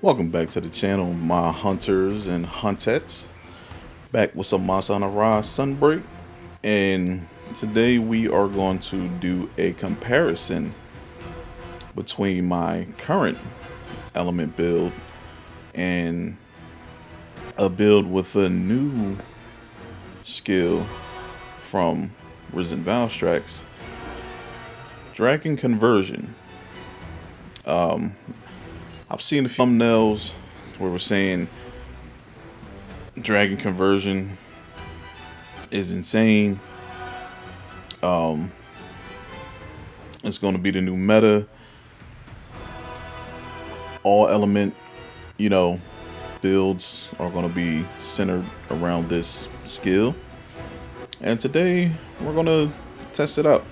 Welcome back to the channel, my hunters and huntettes. Back with some MHR Sunbreak, and today we are going to do a comparison between my current element build and a build with a new skill from Risen Valstrax, Dragon Conversion. I've seen the thumbnails where we're saying Dragon Conversion is insane. It's going to be the new meta. All element, builds are going to be centered around this skill. And today we're going to test it out.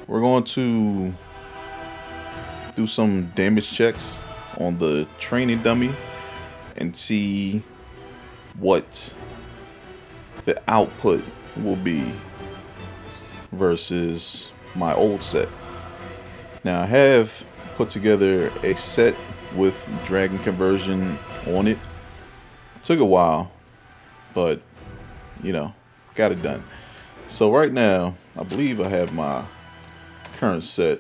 We're going to do some damage checks on the training dummy and see what the output will be versus my old set. Now I have put together a set with Dragon Conversion on it. Took a while, but got it done. So right now I believe I have my current set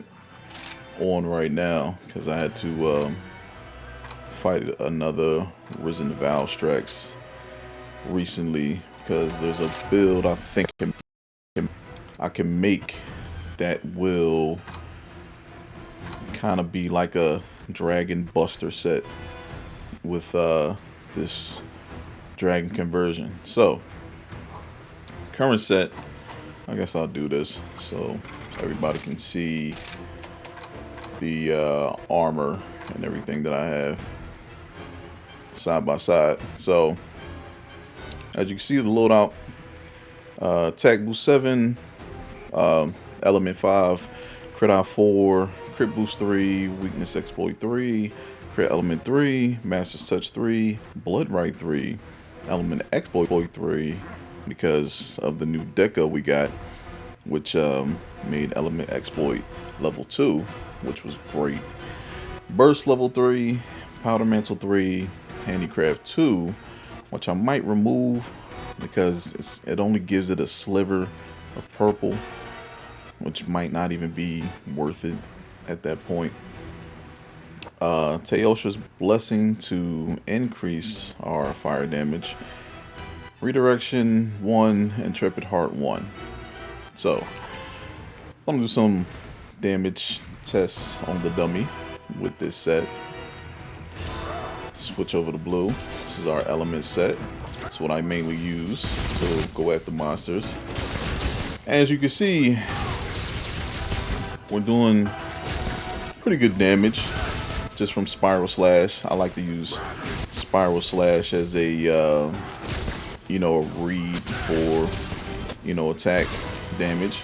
on right now because I had to fight another Risen Valstrax recently, because there's a build I think I can make that will kind of be like a Dragon Buster set with this Dragon Conversion. So current set, I guess I'll do this so everybody can see the armor and everything that I have side by side. So as you can see, the loadout, attack boost 7, element 5, crit eye 4, crit boost 3, weakness exploit 3, crit element 3, master's touch 3, blood right 3, element exploit 3, because of the new deca we got, which made element exploit level 2, which was great. Burst level 3, powder mantle 3, handicraft 2, which I might remove because it only gives it a sliver of purple, which might not even be worth it at that point. Teosha's Blessing to increase our fire damage. Redirection 1, Intrepid Heart 1. So I'm gonna do some damage tests on the dummy with this set. Switch over to blue. This is our element set. That's what I mainly use to go after monsters. As you can see, we're doing pretty good damage just from Spiral Slash. I like to use Spiral Slash as a a read for attack damage.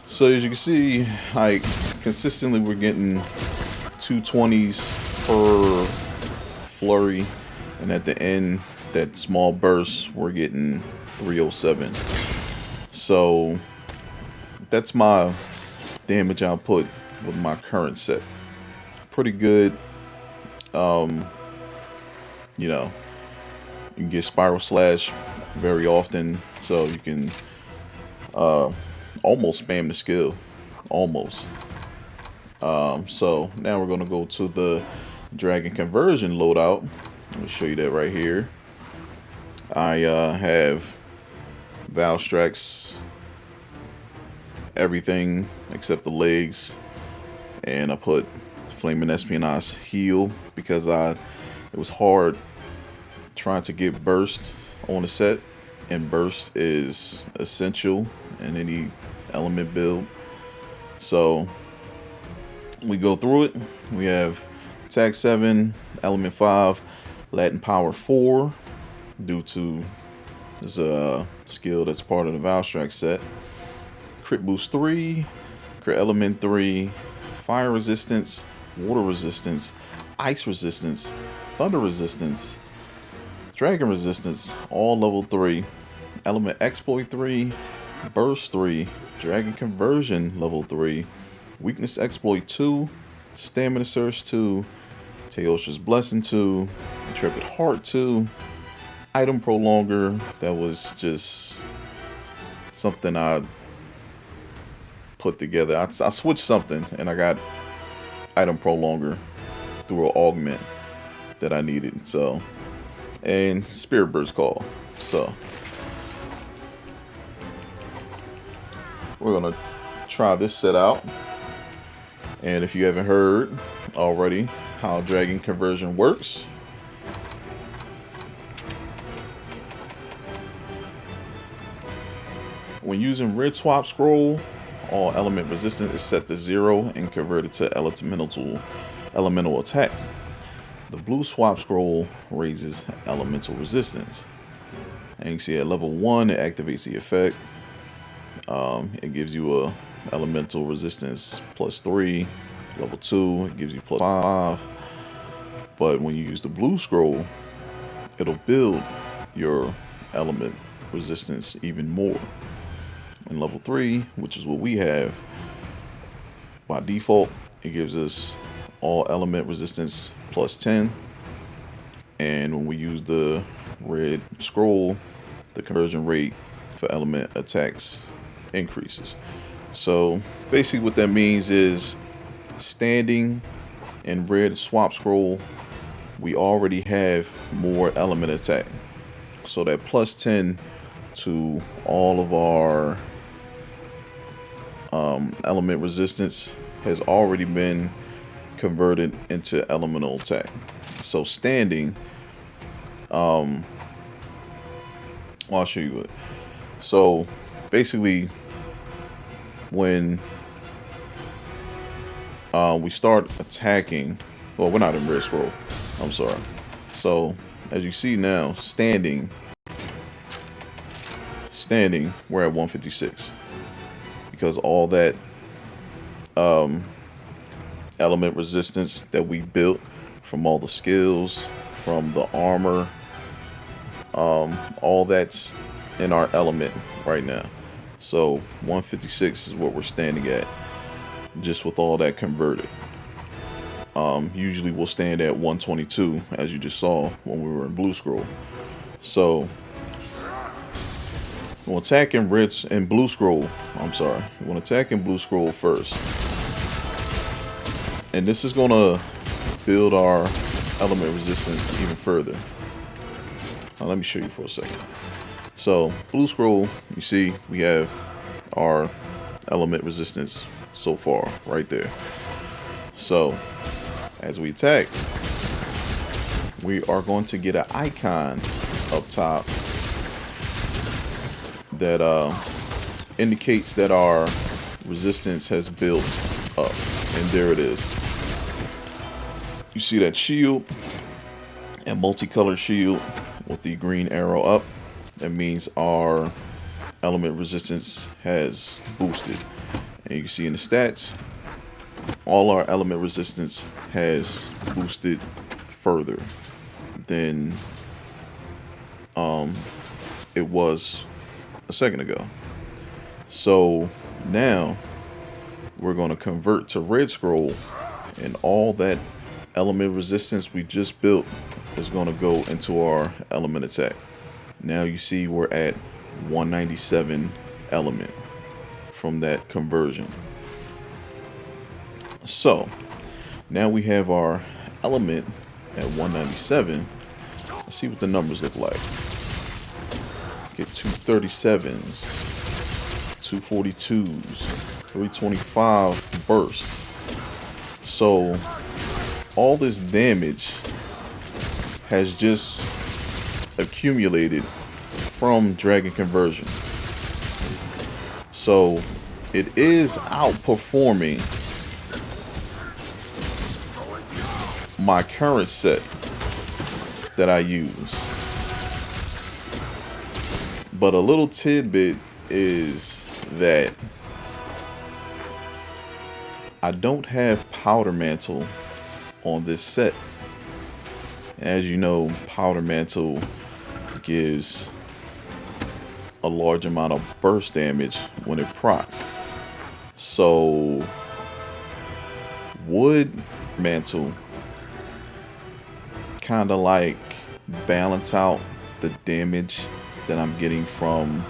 So as you can see, like consistently we're getting 220s per flurry, and at the end, that small burst, we're getting 307. So that's my damage output with my current set. Pretty good. You can get Spiral Slash very often, so you can almost spam the skill. Almost. So now we're gonna go to the Dragon Conversion loadout. Let me show you that right here. I have Valstrax, everything except the legs, and I put Flaming Espionage heal because it was hard trying to get burst on the set, and burst is essential in any element build. So we go through it. We have attack 7, element 5, Latin power 4, due to this skill that's part of the Valstrax set. Crit boost 3, crit element 3, fire resistance, water resistance, ice resistance, thunder resistance, dragon resistance, all level 3. Element exploit 3, burst 3, Dragon Conversion level 3, Weakness Exploit 2, Stamina Surge 2, Teosha's Blessing 2, Intrepid Heart 2, Item Prolonger. That was just something I put together. I switched something and I got Item Prolonger through an augment that I needed. So, and Spirit Bird's Call. So we're gonna try this set out. And if you haven't heard already how Dragon Conversion works, when using Red Swap Scroll, all element resistance is set to 0 and converted to elemental attack. The Blue Swap Scroll raises elemental resistance. And you can see at level 1 it activates the effect. It gives you a elemental resistance +3. Level 2 it gives you +5. But when you use the Blue Scroll, it'll build your element resistance even more. In level 3, which is what we have, by default, it gives us all element resistance +10. And when we use the red scroll, the conversion rate for element attacks increases. So basically what that means is, standing in red swap scroll, we already have more element attack. So that +10 to all of our element resistance has already been converted into elemental attack. So standing, I'll show you it. So basically, when we start attacking, well, we're not in red scroll, I'm sorry. So as you see now, standing, we're at 156 because all that element resistance that we built from all the skills, from the armor, all that's in our element right now. So 156 is what we're standing at, just with all that converted. Usually we'll stand at 122, as you just saw when we were in blue scroll. So we'll attack in red and blue scroll. I'm sorry. We'll attack in blue scroll first, and this is gonna build our element resistance even further. Now, let me show you for a second. So blue scroll, you see we have our element resistance so far right there. So as we attack, we are going to get an icon up top that indicates that our resistance has built up, and there it is. You see that shield, and multicolored shield with the green arrow up. That means our element resistance has boosted. And you can see in the stats, all our element resistance has boosted further than it was a second ago. So now we're going to convert to red scroll, and all that element resistance we just built is going to go into our element attack. Now you see we're at 197 element from that conversion. So now we have our element at 197. Let's see what the numbers look like. Get 237s, 242s, 325 burst. So all this damage has just accumulated from Dragon Conversion. So it is outperforming my current set that I use. But a little tidbit is that I don't have Powder Mantle on this set. As you know, Powder Mantle gives a large amount of burst damage when it procs. So would mantle kind of like balance out the damage that I'm getting from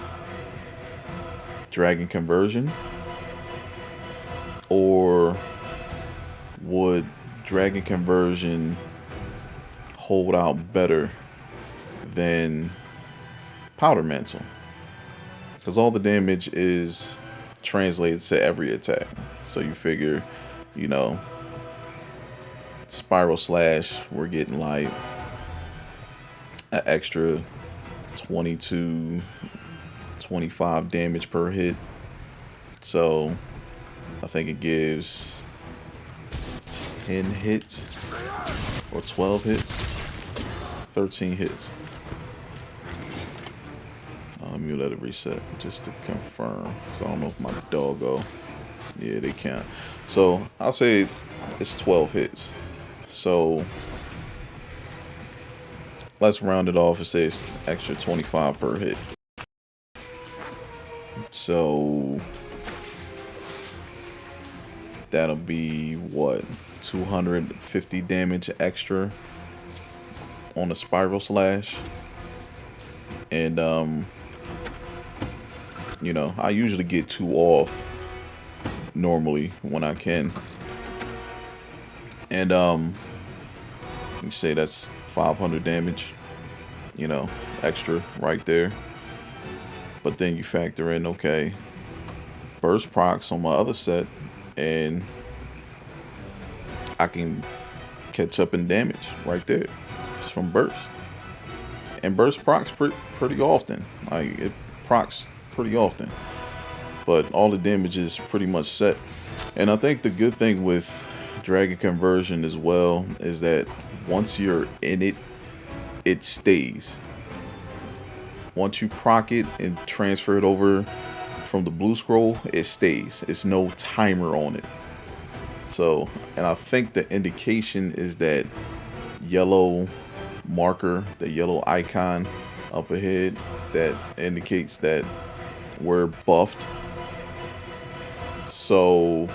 dragon conversion, or would dragon conversion hold out better than powder mantle? Because all the damage is translated to every attack. So you figure, you know, spiral slash, we're getting like an extra 22, 25 damage per hit. So I think it gives 10 hits or 12 hits, 13 hits. Let me let it reset just to confirm, because I don't know if my doggo, yeah, they can't. So I'll say it's 12 hits. So let's round it off and say it's extra 25 per hit. So that'll be what, 250 damage extra on the spiral slash. And you know, I usually get 2 off normally when I can. And you say that's 500 damage, you know, extra right there. But then you factor in, okay, burst procs on my other set, and I can catch up in damage right there just from burst. And burst procs pretty often. Like, it procs pretty often, but all the damage is pretty much set. And I think the good thing with dragon conversion as well is that once you're in it, it stays. Once you proc it and transfer it over from the blue scroll, it stays. It's no timer on it. So, and I think the indication is that yellow marker, the yellow icon up ahead, that indicates that we're buffed. So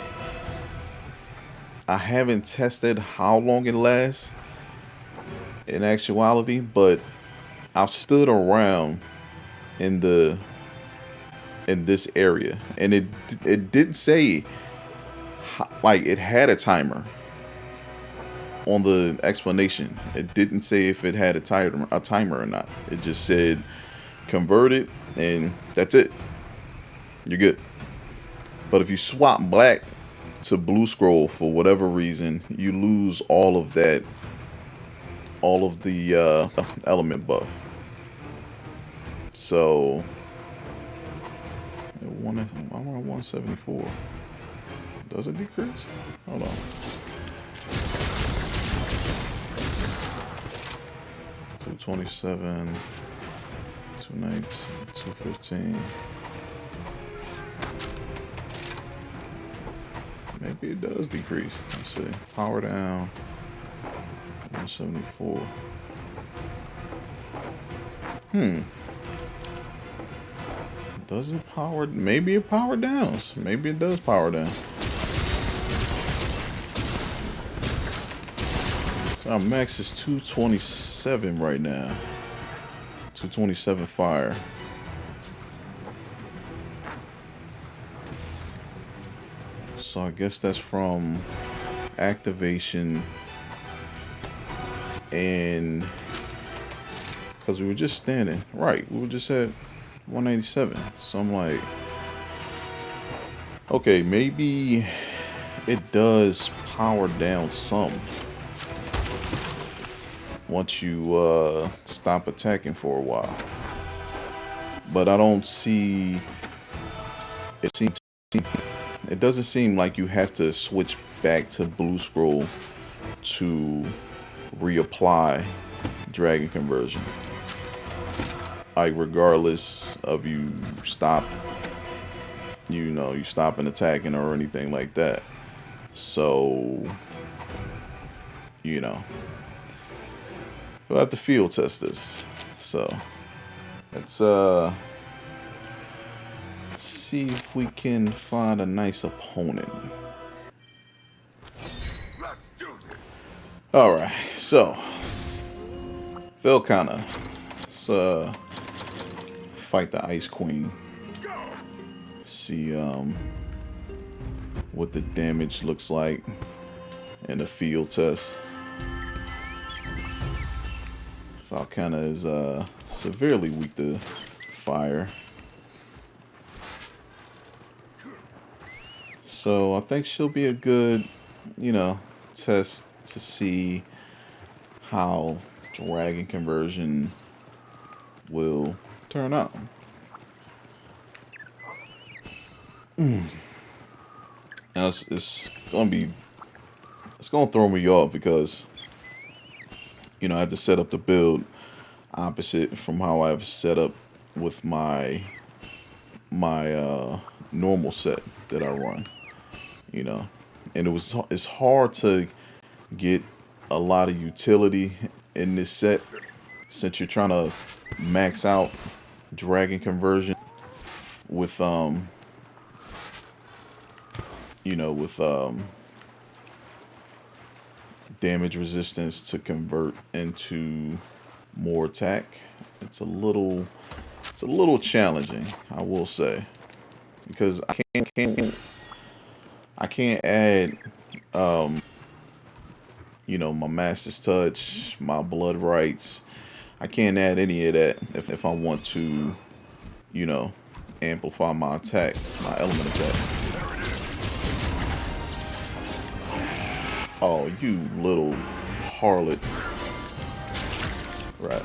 I haven't tested how long it lasts in actuality, but I've stood around in this area, and it did say like it had a timer on the explanation. It didn't say if it had a timer or not. It just said convert it, and that's it. You're good. But if you swap black to blue scroll for whatever reason, you lose all of that, all of the element buff. So I'm around 174. Does it decrease? Hold on. $227, $219, $215. Maybe it does decrease. Let's see. Power down. 174. Does it power? Maybe it power downs. Maybe it does power down. So our max is 227 right now. 227 fire. So I guess that's from activation, and because we were just standing, right, we were just at 187. So I'm like, okay, maybe it does power down some once you stop attacking for a while. But I don't see it. It doesn't seem like you have to switch back to blue scroll to reapply dragon conversion. Like, regardless of you stop, you stopping attacking or anything like that. So, we'll have to field test this. So, it's see if we can find a nice opponent. Alright, so Velkana. Let's fight the Ice Queen. See what the damage looks like in the field test. Velkana is severely weak to fire. So I think she'll be a good, test to see how dragon conversion will turn out. Now it's gonna throw me off because I have to set up the build opposite from how I've set up with my normal set that I run. And it's hard to get a lot of utility in this set since you're trying to max out dragon conversion with damage resistance to convert into more attack. It's a little challenging, I will say, because I can't add my Master's Touch, my Blood Rights. I can't add any of that if I want to, amplify my attack, my element attack. Oh, you little harlot. Right.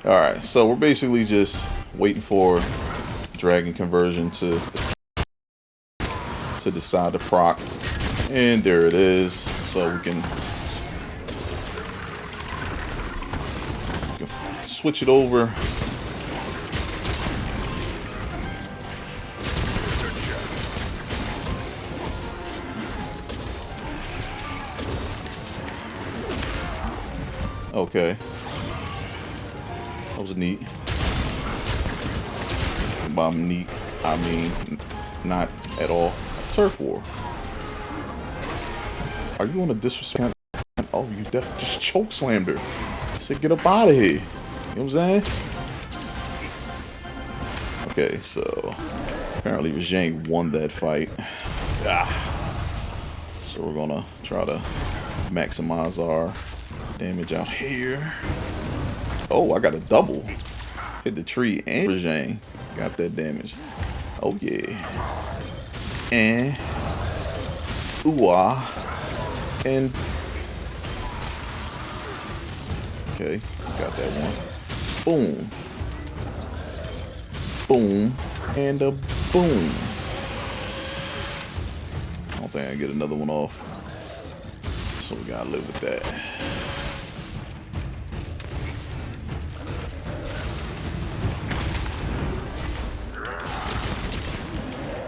Alright, so we're basically just waiting for dragon conversion to decide to proc. And there it is. So we can switch it over. Okay. That was neat. By neat, I mean not at all. Turf war. Are you on a disrespect? Oh, you just choke slammed her. I said, get up out of here. You know what I'm saying? Okay, so apparently Rajang won that fight. So we're gonna try to maximize our damage out here. Oh, I got a double. Hit the tree and Rajang got that damage. Oh yeah. And ooh-ah. And okay, got that one. Boom. Boom. And a boom. I don't think I get another one off. So we gotta live with that.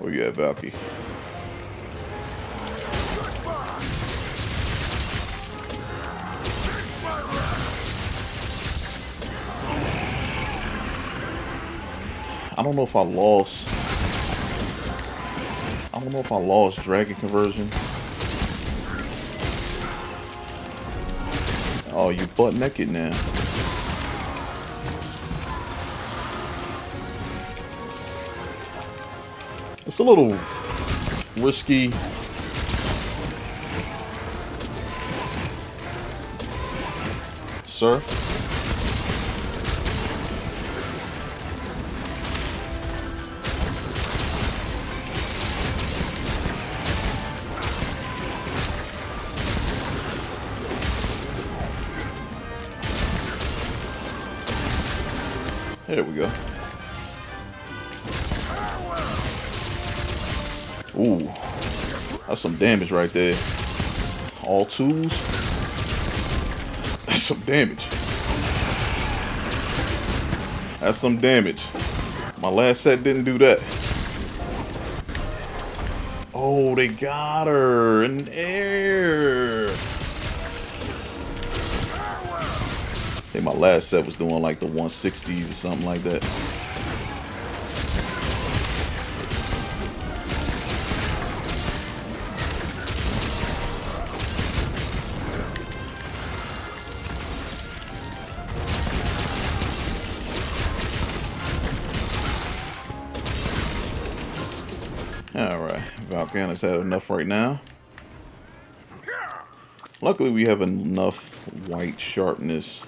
Where you at, Valky? I don't know if I lost dragon conversion. Oh, you butt naked now. It's a little risky. Sir? There we go. Ooh, that's some damage right there. All twos. That's some damage. That's some damage. My last set didn't do that. Oh, they got her in air. I think my last set was doing like the 160s or something like that. Alright, Valkana's had enough right now. Luckily we have enough white sharpness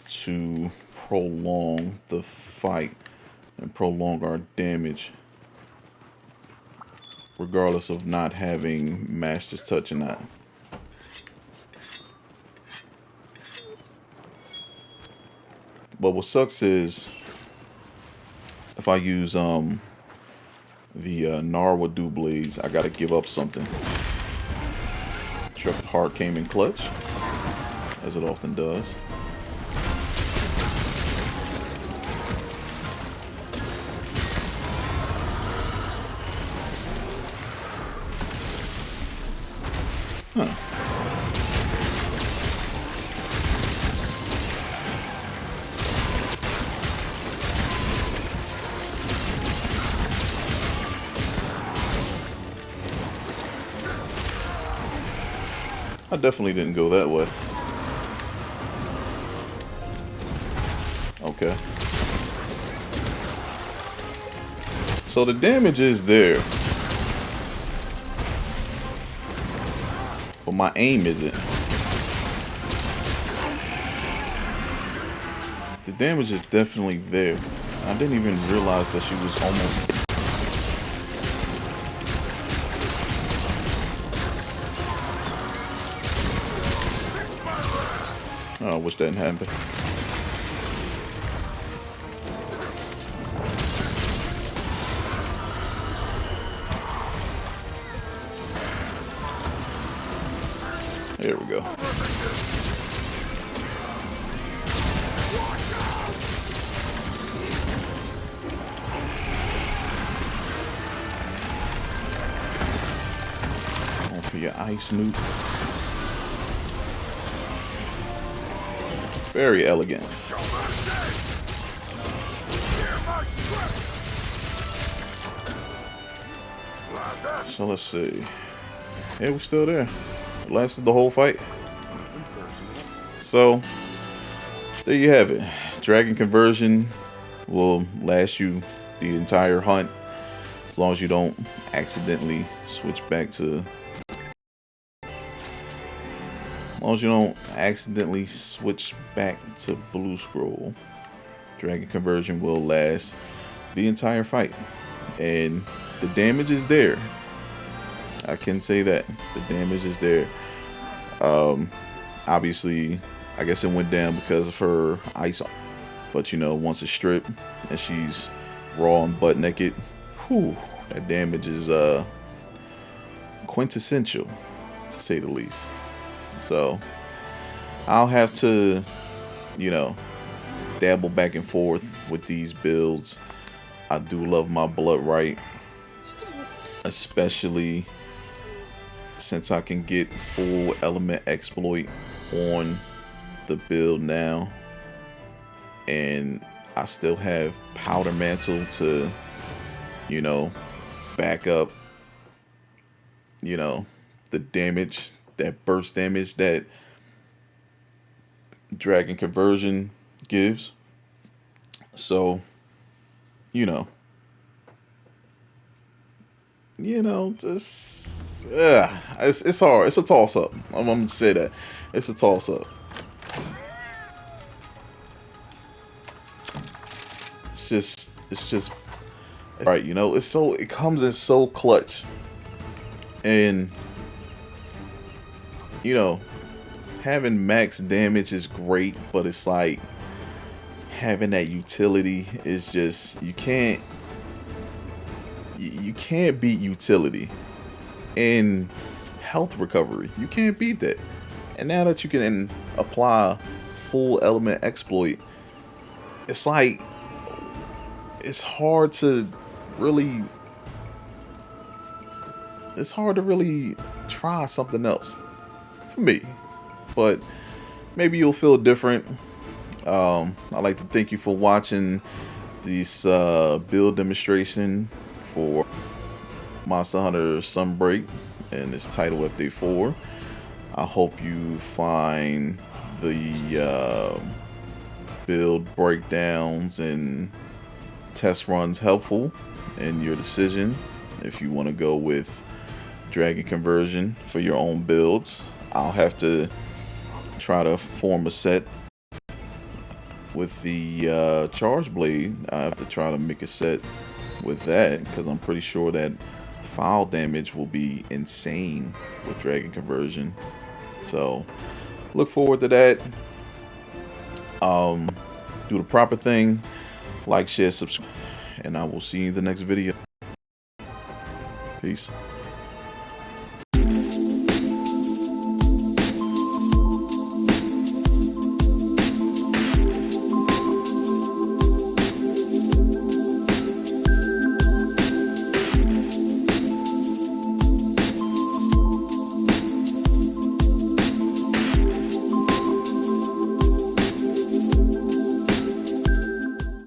to prolong the fight and prolong our damage, regardless of not having Master's Touch or not. But what sucks is if I use the Narwa Dew Blades, I gotta give up something. Intrepid Heart came in clutch, as it often does. Huh. I definitely didn't go that way. Okay. So the damage is there, but my aim isn't. The damage is definitely there. I didn't even realize that she was almost... Oh, I wish that didn't happen. There we go. Going for your ice nuke. Very elegant. So let's see. Yeah, we're still there. It lasted the whole fight. So there you have it. Dragon conversion will last you the entire hunt, as long as you don't accidentally switch back to... As long as you don't accidentally switch back to Blue Scroll, Dragon conversion will last the entire fight. And the damage is there. I can say that. The damage is there. Obviously, I guess it went down because of her ice. But, you know, once it's stripped and she's raw and butt naked, whew, that damage is quintessential, to say the least. So I'll have to, you know, dabble back and forth with these builds. I do love my Blood Right, especially since I can get full element exploit on the build now, and I still have Powder Mantle to, you know, back up, you know, the damage, that burst damage that Dragon conversion gives. So, you know, just it's hard. It's a toss up. I'm gonna say that it's a toss up. It's just right. You know, it comes in so clutch, and you know, having max damage is great, but it's like having that utility is just, you can't beat utility in health recovery. You can't beat that. And now that you can apply full element exploit, it's like, it's hard to really try something else for me, but maybe you'll feel different. I'd like to thank you for watching this build demonstration for Monster Hunter Sunbreak and its title update 4. I hope you find the build breakdowns and test runs helpful in your decision if you want to go with dragon conversion for your own builds. I'll have to try to form a set with the charge blade. I have to try to make a set with that because I'm pretty sure that file damage will be insane with dragon conversion. So look forward to that. Do the proper thing, like, share, subscribe, and I will see you in the next video. Peace.